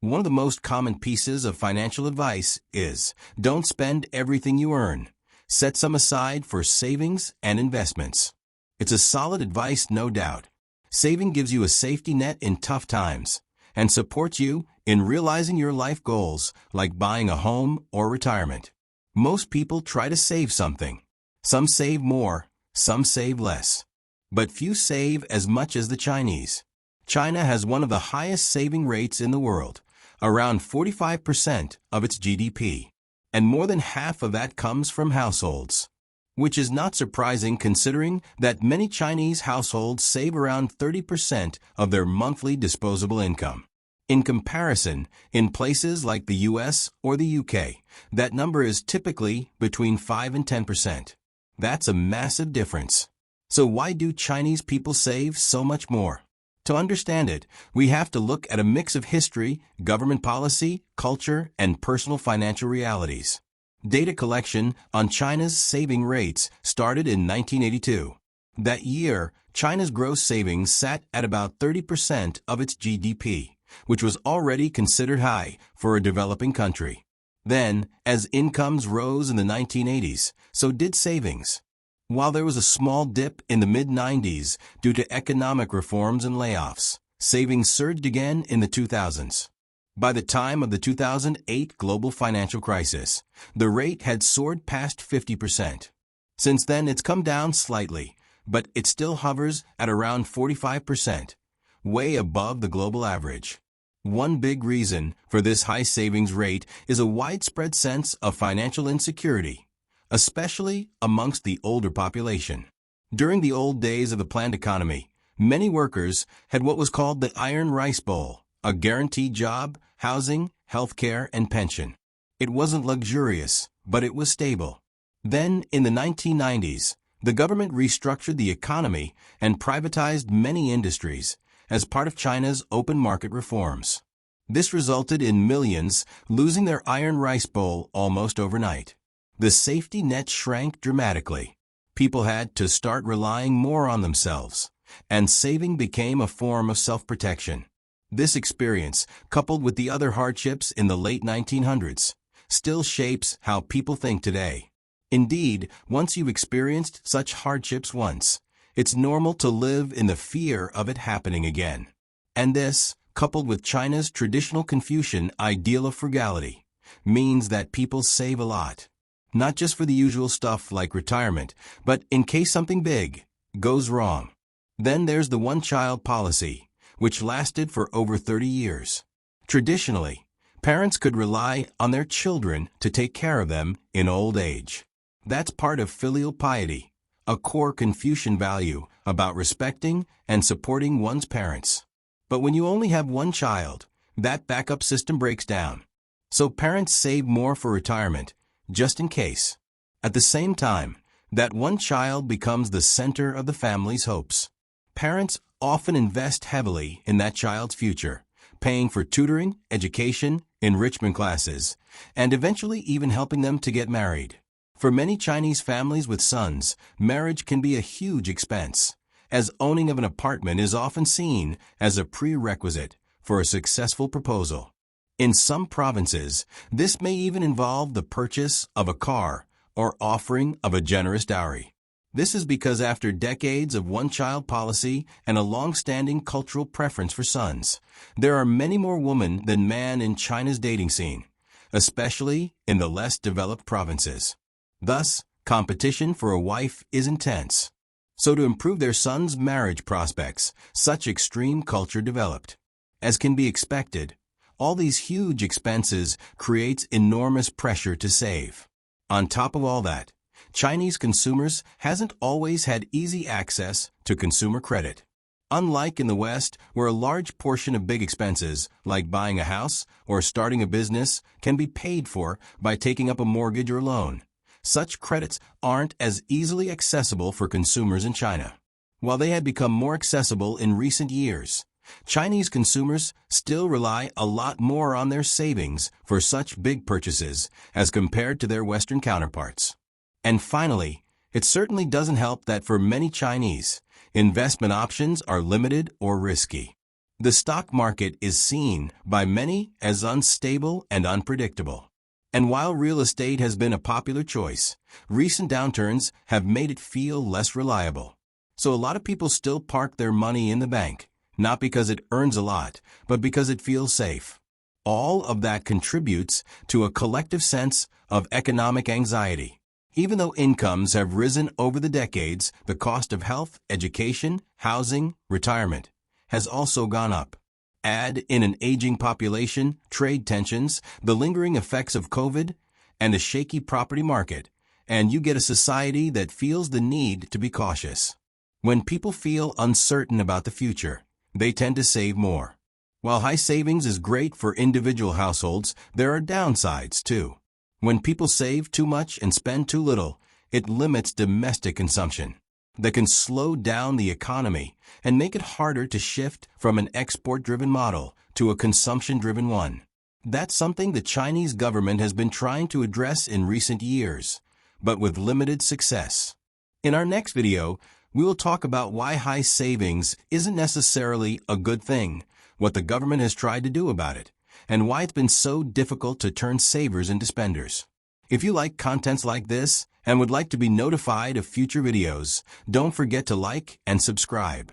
One of the most common pieces of financial advice is, don't spend everything you earn. Set some aside for savings and investments. It's a solid advice, no doubt. Saving gives you a safety net in tough times and supports you in realizing your life goals like buying a home or retirement. Most people try to save something. Some save more, some save less. But few save as much as the Chinese. China has one of the highest saving rates in the world, around 45% of its GDP. And more than half of that comes from households. Which is not surprising considering that many Chinese households save around 30% of their monthly disposable income. In comparison, in places like the US or the UK, that number is typically between 5 and 10%. That's a massive difference. So why do Chinese people save so much more? To understand it, we have to look at a mix of history, government policy, culture, and personal financial realities. Data collection on China's saving rates started in 1982. That year, China's gross savings sat at about 30% of its GDP, which was already considered high for a developing country. Then, as incomes rose in the 1980s, so did savings. While there was a small dip in the mid-90s due to economic reforms and layoffs, savings surged again in the 2000s. By the time of the 2008 global financial crisis, the rate had soared past 50%. Since then, it's come down slightly, but it still hovers at around 45%, way above the global average. One big reason for this high savings rate is a widespread sense of financial insecurity, especially amongst the older population. During the old days of the planned economy, many workers had what was called the Iron Rice Bowl, a guaranteed job, housing, healthcare, and pension. It wasn't luxurious, but it was stable. Then, in the 1990s, the government restructured the economy and privatized many industries as part of China's open market reforms. This resulted in millions losing their Iron Rice Bowl almost overnight. The safety net shrank dramatically. People had to start relying more on themselves, and saving became a form of self-protection. This experience, coupled with the other hardships in the late 1900s, still shapes how people think today. Indeed, once you've experienced such hardships once, it's normal to live in the fear of it happening again. And this, coupled with China's traditional Confucian ideal of frugality, means that people save a lot. Not just for the usual stuff like retirement, but in case something big goes wrong. Then there's the one-child policy, which lasted for over 30 years. Traditionally, parents could rely on their children to take care of them in old age. That's part of filial piety, a core Confucian value about respecting and supporting one's parents. But when you only have one child, that backup system breaks down. So parents save more for retirement, just in case. At the same time, that one child becomes the center of the family's hopes. Parents often invest heavily in that child's future, paying for tutoring, education, enrichment classes, and eventually even helping them to get married. For many Chinese families with sons, marriage can be a huge expense, as owning of an apartment is often seen as a prerequisite for a successful proposal. In some provinces, this may even involve the purchase of a car or offering of a generous dowry. This is because after decades of one-child policy and a long-standing cultural preference for sons, there are many more women than men in China's dating scene, especially in the less developed provinces. Thus, competition for a wife is intense. So to improve their sons' marriage prospects, such extreme culture developed. As can be expected, all these huge expenses creates enormous pressure to save. On top of all that, Chinese consumers hasn't always had easy access to consumer credit. Unlike in the West, where a large portion of big expenses, like buying a house or starting a business, can be paid for by taking up a mortgage or loan, such credits aren't as easily accessible for consumers in China. While they have become more accessible in recent years, Chinese consumers still rely a lot more on their savings for such big purchases as compared to their Western counterparts. And finally, it certainly doesn't help that for many Chinese, investment options are limited or risky. The stock market is seen by many as unstable and unpredictable. And while real estate has been a popular choice, recent downturns have made it feel less reliable. So a lot of people still park their money in the bank, not because it earns a lot, but because it feels safe. All of that contributes to a collective sense of economic anxiety. Even though incomes have risen over the decades, the cost of health, education, housing, retirement has also gone up. Add in an aging population, trade tensions, the lingering effects of COVID, and a shaky property market, and you get a society that feels the need to be cautious. When people feel uncertain about the future, they tend to save more. While high savings is great for individual households, there are downsides too. When people save too much and spend too little, it limits domestic consumption. That can slow down the economy and make it harder to shift from an export-driven model to a consumption-driven one. That's something the Chinese government has been trying to address in recent years, but with limited success. In our next video, we will talk about why high savings isn't necessarily a good thing, what the government has tried to do about it, and why it's been so difficult to turn savers into spenders. If you like contents like this and would like to be notified of future videos, don't forget to like and subscribe.